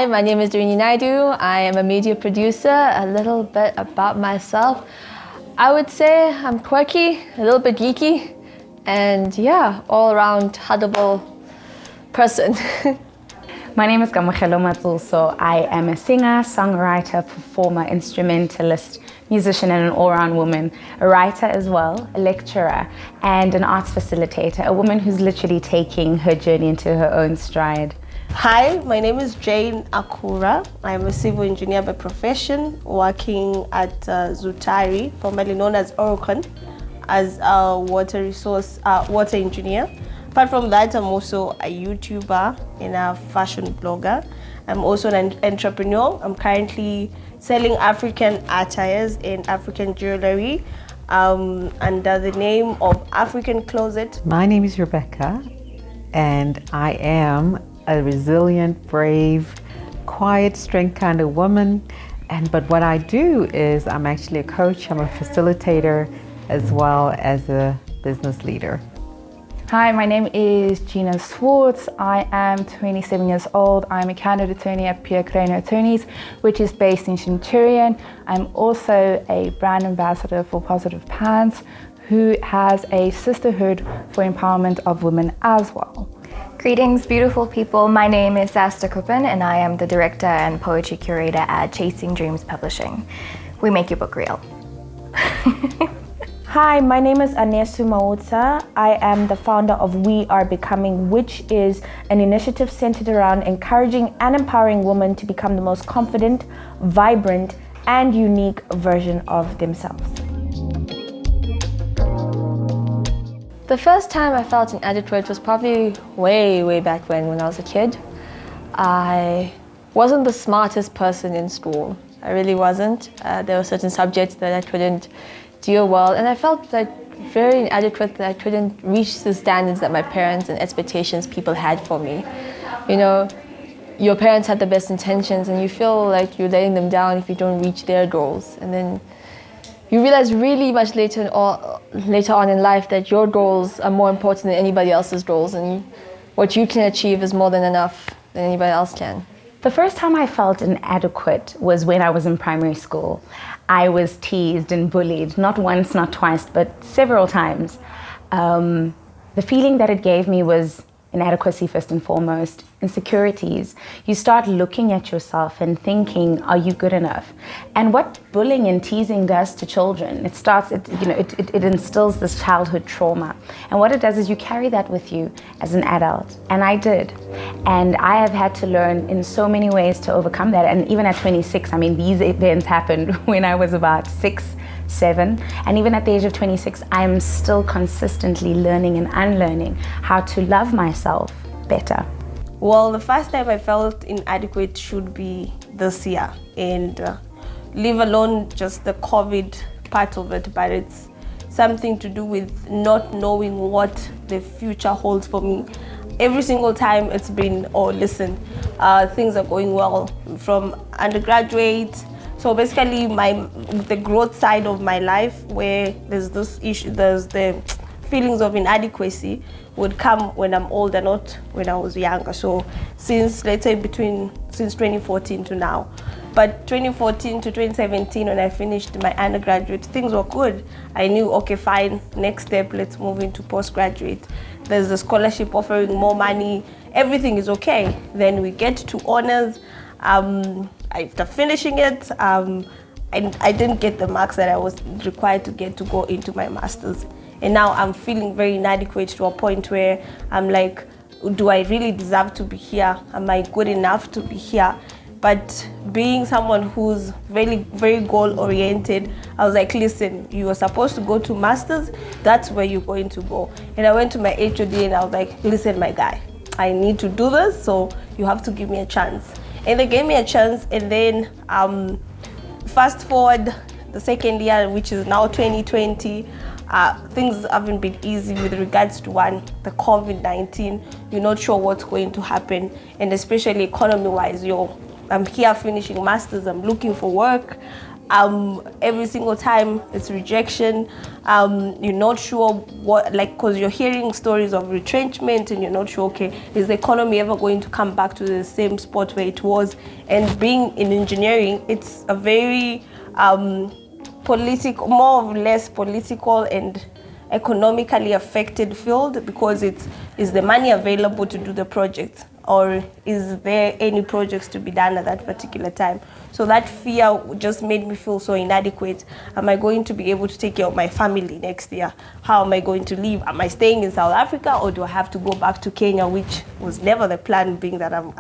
Hi, my name is Drini Naidu. I am a media producer. A little bit about myself. I would say I'm quirky, a little bit geeky, and yeah, all around huggable person. My name is Kamokhelo Matsuso. I am a singer, songwriter, performer, instrumentalist, musician, and an all-round woman. A writer as well, a lecturer, and an arts facilitator. A woman who's literally taking her journey into her own stride. Hi, my name is Jane Akura. I'm a civil engineer by profession, working at Zutari, formerly known as Oricon, as a water engineer. Apart from that, I'm also a YouTuber and a fashion blogger. I'm also an entrepreneur. I'm currently selling African attires and African jewelry under the name of African Closet. My name is Rebecca, and I am a resilient, brave, quiet, strength kind of woman. But what I do is I'm actually a coach, I'm a facilitator, as well as a business leader. Hi, my name is Gina Swartz. I am 27 years old. I'm a candidate attorney at Pierre Crane Attorneys, which is based in Centurion. I'm also a brand ambassador for Positive Pants, who has a sisterhood for empowerment of women as well. Greetings, beautiful people. My name is Asta Kuppen, and I am the director and poetry curator at Chasing Dreams Publishing. We make your book real. Hi, my name is Anesu Mautsa. I am the founder of We Are Becoming, which is an initiative centered around encouraging and empowering women to become the most confident, vibrant, and unique version of themselves. The first time I felt inadequate was probably way back when I was a kid. I wasn't the smartest person in school. I really wasn't. There were certain subjects that I couldn't deal well, and I felt like very inadequate that I couldn't reach the standards that my parents and expectations people had for me. You know, your parents had the best intentions and you feel like you're letting them down if you don't reach their goals. And then you realize really much later on in life that your goals are more important than anybody else's goals, and what you can achieve is more than enough than anybody else can. The first time I felt inadequate was when I was in primary school. I was teased and bullied, not once, not twice, but several times. The feeling that it gave me was inadequacy first and foremost, insecurities. You start looking at yourself and thinking, are you good enough? And what bullying and teasing does to children, it instills this childhood trauma. And what it does is you carry that with you as an adult. And I did. And I have had to learn in so many ways to overcome that. And even at 26, I mean, these events happened when I was about 6, 7, and even at the age of 26, I'm still consistently learning and unlearning how to love myself better. Well, the first time I felt inadequate should be this year, and leave alone just the COVID part of it, but it's something to do with not knowing what the future holds for me. Every single time it's been, oh listen, things are going well from undergraduate. So basically the growth side of my life, where there's this issue, there's the feelings of inadequacy, would come when I'm older, not when I was younger. So since 2014 to now. But 2014 to 2017, when I finished my undergraduate, things were good. I knew, okay, fine, next step, let's move into postgraduate. There's a scholarship offering more money, everything is okay. Then we get to honors. After finishing it, and I didn't get the marks that I was required to get to go into my master's. And now I'm feeling very inadequate to a point where I'm like, do I really deserve to be here? Am I good enough to be here? But being someone who's very goal-oriented, I was like, listen, you were supposed to go to master's, that's where you're going to go. And I went to my HOD and I was like, listen, my guy, I need to do this, so you have to give me a chance. And they gave me a chance, and then fast forward the second year, which is now 2020, things haven't been easy with regards to the COVID-19. You're not sure what's going to happen, and especially economy-wise, I'm here finishing masters, I'm looking for work, Every single time it's rejection. You're not sure what, like, because you're hearing stories of retrenchment and you're not sure, okay, is the economy ever going to come back to the same spot where it was? And being in engineering, it's a very political, more or less political and economically affected field, because is the money available to do the project, or is there any projects to be done at that particular time? So that fear just made me feel so inadequate. Am I going to be able to take care of my family next year? How am I going to live? Am I staying in South Africa, or do I have to go back to Kenya, which was never the plan, being that I'm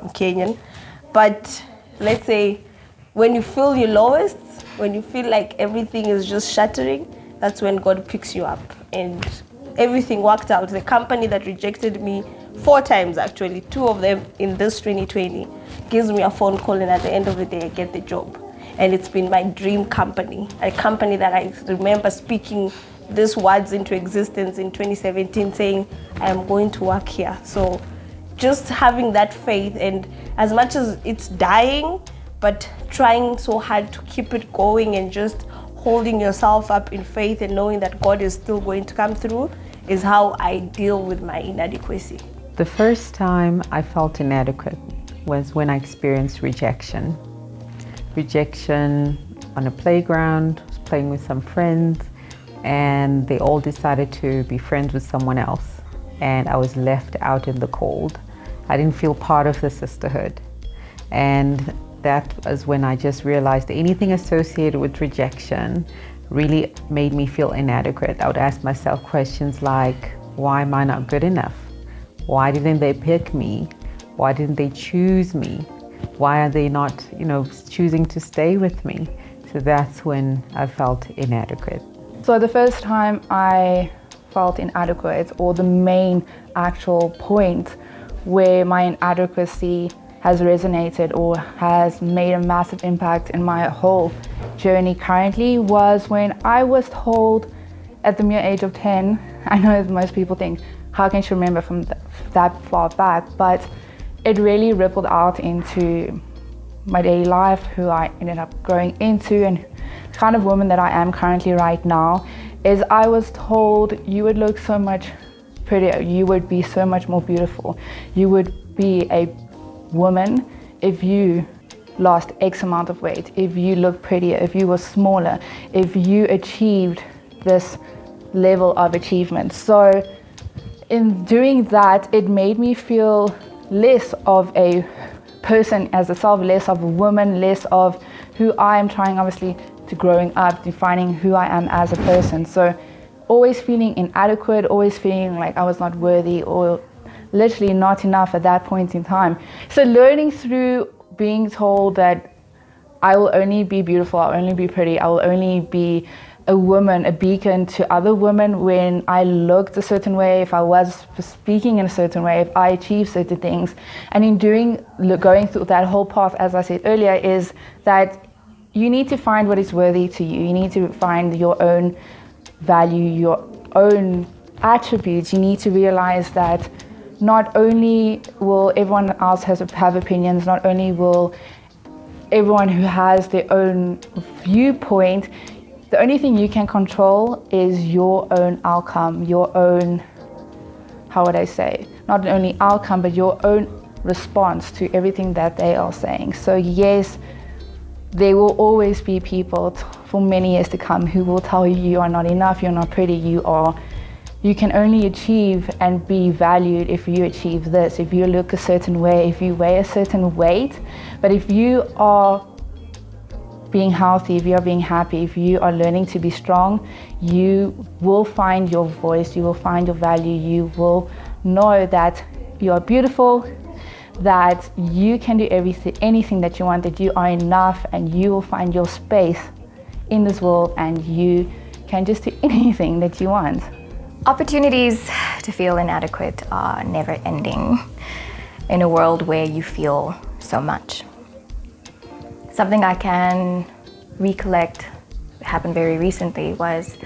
Kenyan. But let's say when you feel your lowest, when you feel like everything is just shattering, that's when God picks you up. And everything worked out. The company that rejected me 4 times, actually, 2 of them in this 2020, gives me a phone call, and at the end of the day, I get the job. And it's been my dream company, a company that I remember speaking these words into existence in 2017, saying, I am going to work here. So just having that faith, and as much as it's dying, but trying so hard to keep it going and just holding yourself up in faith and knowing that God is still going to come through, is how I deal with my inadequacy. The first time I felt inadequate was when I experienced rejection. Rejection on a playground, I was playing with some friends, and they all decided to be friends with someone else. And I was left out in the cold. I didn't feel part of the sisterhood. And that was when I just realized anything associated with rejection really made me feel inadequate. I would ask myself questions like, why am I not good enough? Why didn't they pick me? Why didn't they choose me? Why are they not, choosing to stay with me? So that's when I felt inadequate. So the first time I felt inadequate, or the main actual point where my inadequacy has resonated or has made a massive impact in my whole journey currently, was when I was told at the mere age of 10, I know most people think, how can she remember from that far back? But it really rippled out into my daily life, who I ended up growing into, and the kind of woman that I am currently right now. Is I was told, you would look so much prettier, you would be so much more beautiful, you would be a woman if you lost X amount of weight, if you looked prettier, if you were smaller, if you achieved this level of achievement. So in doing that, it made me feel less of a person as a self, less of a woman, less of who I am trying, obviously, to growing up, defining who I am as a person. So always feeling inadequate, always feeling like I was not worthy, or literally not enough at that point in time. So learning through being told that I will only be beautiful, I'll only be pretty, I will only be a woman, a beacon to other women when I looked a certain way, if I was speaking in a certain way, if I achieved certain things. And in going through that whole path, as I said earlier, is that you need to find what is worthy to you. You need to find your own value, your own attributes. You need to realize that not only will everyone else have opinions, not only will everyone who has their own viewpoint, the only thing you can control is your own outcome, your own, how would I say, not only outcome, but your own response to everything that they are saying. So yes, there will always be people for many years to come who will tell you you are not enough, you're not pretty, you can only achieve and be valued if you achieve this, if you look a certain way, if you weigh a certain weight. But if you are being healthy, if you are being happy, if you are learning to be strong, you will find your voice, you will find your value, you will know that you are beautiful, that you can do anything that you want, that you are enough, and you will find your space in this world, and you can just do anything that you want. Opportunities to feel inadequate are never ending in a world where you feel so much. Something I can recollect happened very recently was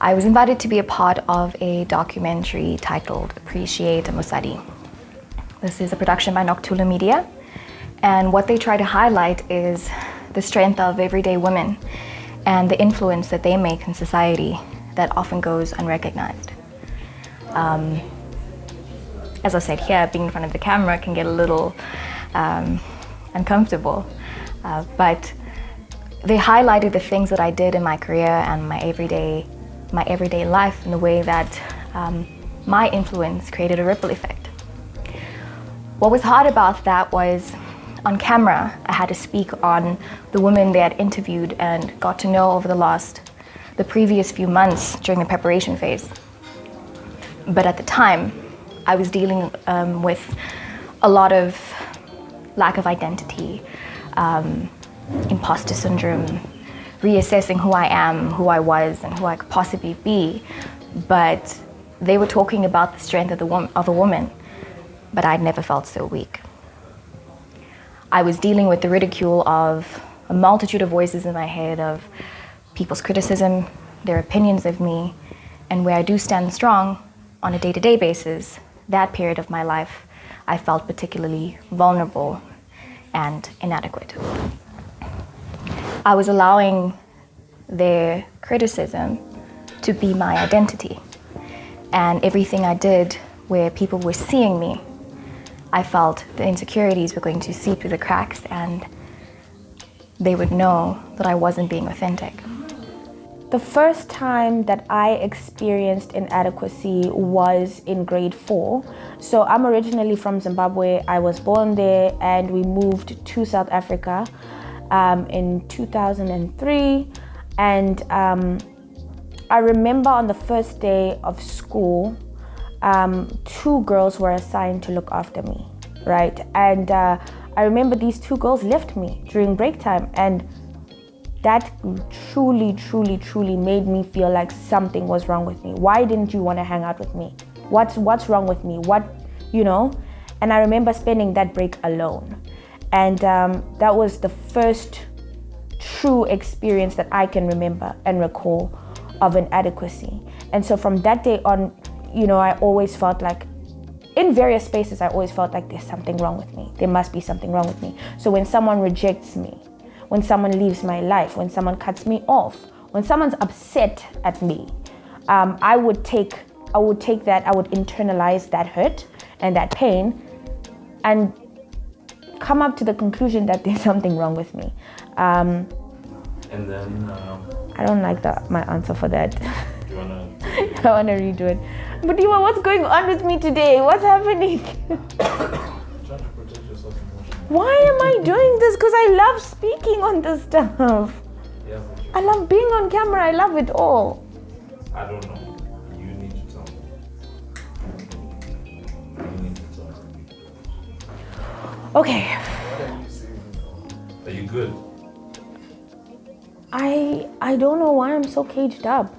I was invited to be a part of a documentary titled Appreciate Mosadi. This is a production by Noctula Media, and what they try to highlight is the strength of everyday women and the influence that they make in society that often goes unrecognized. As I said here, being in front of the camera can get a little uncomfortable, but they highlighted the things that I did in my career and my everyday life in the way that my influence created a ripple effect. What was hard about that was, on camera, I had to speak on the women they had interviewed and got to know over the previous few months during the preparation phase. But at the time, I was dealing with a lot of lack of identity, imposter syndrome, reassessing who I am, who I was, and who I could possibly be. But they were talking about the strength of a woman, but I'd never felt so weak. I was dealing with the ridicule of a multitude of voices in my head, of people's criticism, their opinions of me, and where I do stand strong on a day-to-day basis, that period of my life, I felt particularly vulnerable and inadequate. I was allowing their criticism to be my identity, and everything I did where people were seeing me, I felt the insecurities were going to seep through the cracks and they would know that I wasn't being authentic. The first time that I experienced inadequacy was in grade 4. So I'm originally from Zimbabwe. I was born there and we moved to South Africa in 2003. And I remember on the first day of school, 2 girls were assigned to look after me, right? And I remember these 2 girls left me during break time, and that truly made me feel like something was wrong with me. Why didn't you want to hang out with me? What's wrong with me? And I remember spending that break alone. And that was the first true experience that I can remember and recall of inadequacy. And so from that day on, I always felt like, in various spaces, I always felt like there's something wrong with me. There must be something wrong with me. So when someone rejects me, when someone leaves my life, when someone cuts me off, when someone's upset at me, I would internalize that hurt and that pain and come up to the conclusion that there's something wrong with me. And then I don't like my answer for that. do you wanna I want to redo it. But Diwa, what's going on with me today? What's happening? try to protect yourself emotionally? Why am I doing this? Because I love speaking on this stuff. Yeah, I love being on camera. I love it all. I don't know. You need to tell me. You need to tell me. Okay. Are you good? I don't know why I'm so caged up.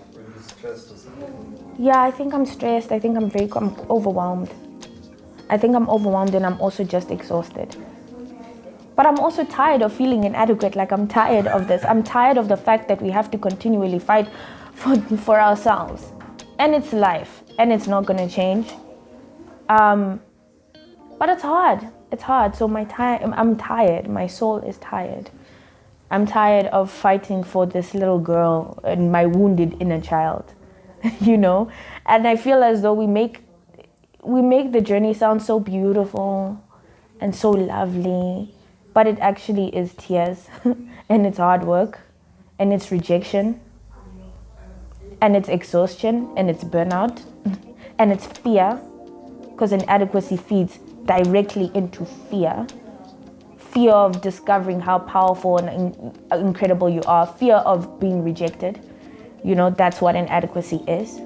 Yeah, I think I'm stressed. I think I'm overwhelmed. I think I'm overwhelmed and I'm also just exhausted. But I'm also tired of feeling inadequate. Like, I'm tired of this. I'm tired of the fact that we have to continually fight for ourselves. And it's life. And it's not going to change. But it's hard. It's hard. So I'm tired. My soul is tired. I'm tired of fighting for this little girl and my wounded inner child, And I feel as though we make the journey sound so beautiful and so lovely, but it actually is tears and it's hard work and it's rejection and it's exhaustion and it's burnout and it's fear, because inadequacy feeds directly into fear. Fear of discovering how powerful and incredible you are. Fear of being rejected. That's what inadequacy is.